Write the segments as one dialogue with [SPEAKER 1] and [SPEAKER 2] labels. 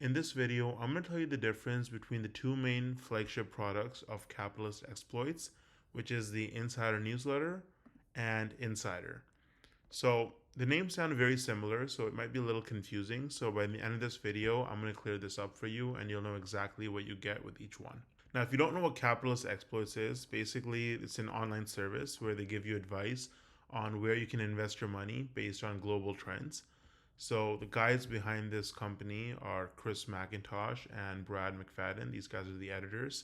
[SPEAKER 1] In this video, I'm going to tell you the difference between the two main flagship products of Capitalist Exploits, which is the Insider Newsletter and Insider. So the names sound very similar, so it might be a little confusing. So by the end of this video, I'm going to clear this up for you and you'll know exactly what you get with each one. Now, if you don't know what Capitalist Exploits is, basically it's an online service where they give you advice on where you can invest your money based on global trends. So the guys behind this company are Chris McIntosh and Brad McFadden. These guys are the editors.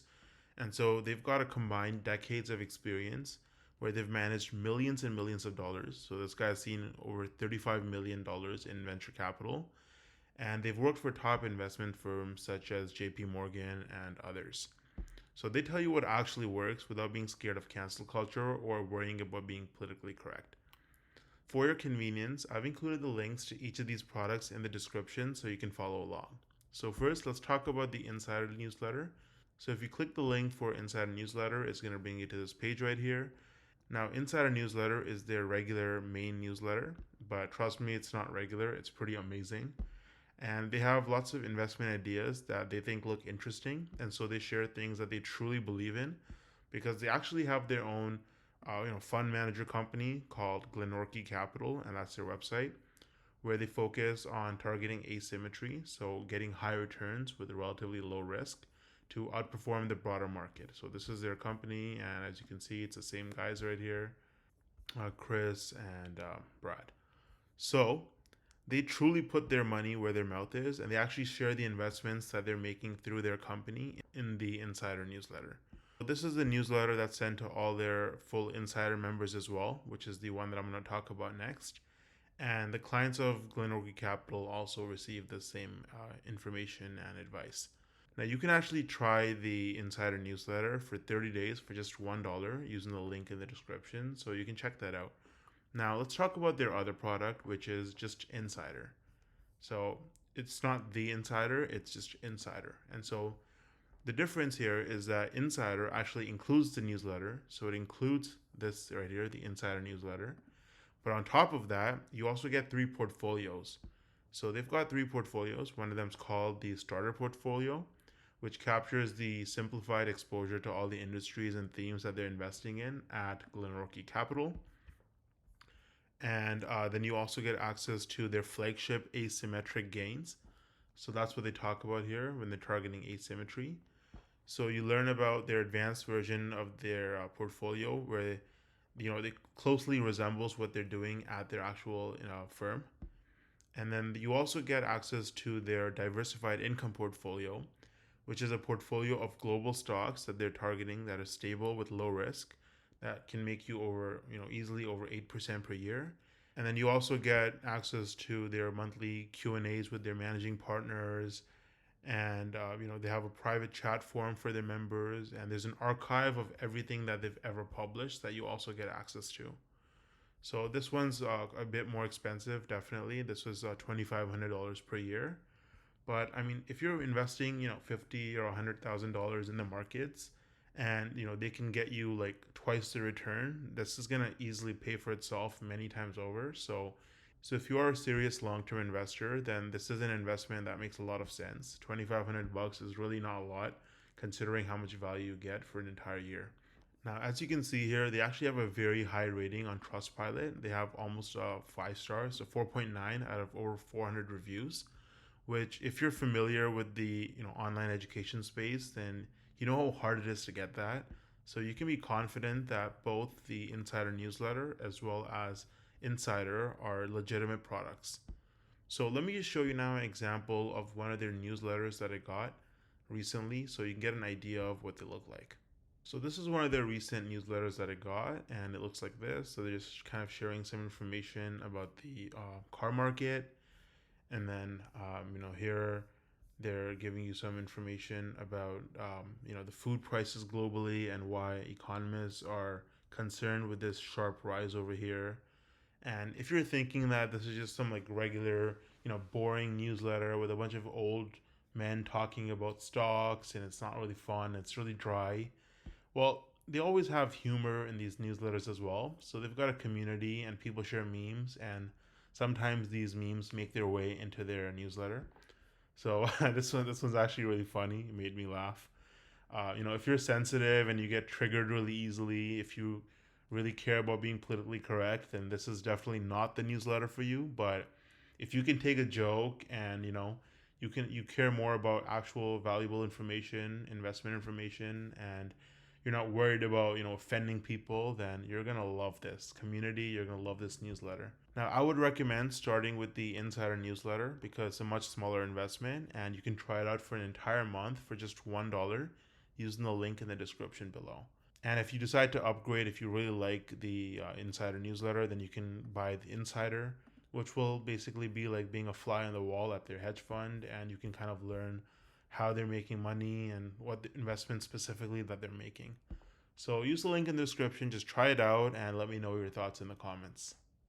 [SPEAKER 1] And so they've got a combined decades of experience where they've managed millions and millions of dollars. So this guy's seen over $35 million in venture capital. And they've worked for top investment firms such as JP Morgan and others. So they tell you what actually works without being scared of cancel culture or worrying about being politically correct. For your convenience, I've included the links to each of these products in the description so you can follow along. So first, let's talk about the Insider newsletter. So if you click the link for Insider newsletter, it's going to bring you to this page right here. Now, Insider newsletter is their regular main newsletter, but trust me, it's not regular. It's pretty amazing. And they have lots of investment ideas that they think look interesting. And so they share things that they truly believe in because they actually have their own fund manager company called Glenorchy Capital, and that's their website, where they focus on targeting asymmetry, so getting high returns with a relatively low risk to outperform the broader market. So this is their company, and as you can see, it's the same guys right here, Chris and Brad. So they truly put their money where their mouth is, and they actually share the investments that they're making through their company in the Insider newsletter. This is the newsletter that's sent to all their full Insider members as well, which is the one that I'm going to talk about next. And the clients of Glenorchy Capital also receive the same information and advice. Now, you can actually try the Insider newsletter for 30 days for just $1 using the link in the description, so you can check that out. Now, let's talk about their other product, which is just Insider. So it's not the Insider, it's just Insider. And so the difference here is that Insider actually includes the newsletter. So it includes this right here, the Insider newsletter. But on top of that, you also get 3 portfolios. So they've got 3 portfolios. One of them is called the Starter Portfolio, which captures the simplified exposure to all the industries and themes that they're investing in at Glenorchy Capital. And then you also get access to their flagship asymmetric gains. So that's what they talk about here when they're targeting asymmetry. So you learn about their advanced version of their portfolio, where they closely resembles what they're doing at their actual firm. And then you also get access to their diversified income portfolio, which is a portfolio of global stocks that they're targeting that are stable with low risk, that can make you easily over 8% per year. And then you also get access to their monthly Q&As with their managing partners, and they have a private chat forum for their members, and there's an archive of everything that they've ever published that you also get access to. So this one's a bit more expensive, definitely. This was $2,500 per year. But I mean, if you're investing $50,000 or $100,000 in the markets, and they can get you like twice the return, this is going to easily pay for itself many times over. So if you are a serious long-term investor, then this is an investment that makes a lot of sense. $2,500 is really not a lot considering how much value you get for an entire year. Now, as you can see here, they actually have a very high rating on Trustpilot. They have almost 5 stars, so 4.9 out of over 400 reviews, which if you're familiar with the online education space, then you know how hard it is to get that. So you can be confident that both the Insider newsletter as well as Insider are legitimate products. So let me just show you now an example of one of their newsletters that I got recently so you can get an idea of what they look like. So this is one of their recent newsletters that I got, and it looks like this. So they're just kind of sharing some information about the car market, and then here they're giving you some information about the food prices globally and why economists are concerned with this sharp rise over here. And if you're thinking that this is just some like regular, boring newsletter with a bunch of old men talking about stocks and it's not really fun, it's really dry. Well, they always have humor in these newsletters as well. So they've got a community and people share memes, and sometimes these memes make their way into their newsletter. So this one's actually really funny. It made me laugh. If you're sensitive and you get triggered really easily, if you really care about being politically correct, then this is definitely not the newsletter for you. But if you can take a joke and you care more about actual valuable information, investment information, and you're not worried about offending people, then you're gonna love this community. You're gonna love this newsletter. Now, I would recommend starting with the Insider newsletter because it's a much smaller investment and you can try it out for an entire month for just $1 using the link in the description below. And if you decide to upgrade, if you really like the Insider newsletter, then you can buy the Insider, which will basically be like being a fly on the wall at their hedge fund, and you can kind of learn how they're making money and what the investment specifically that they're making. So use the link in the description, just try it out, and let me know your thoughts in the comments.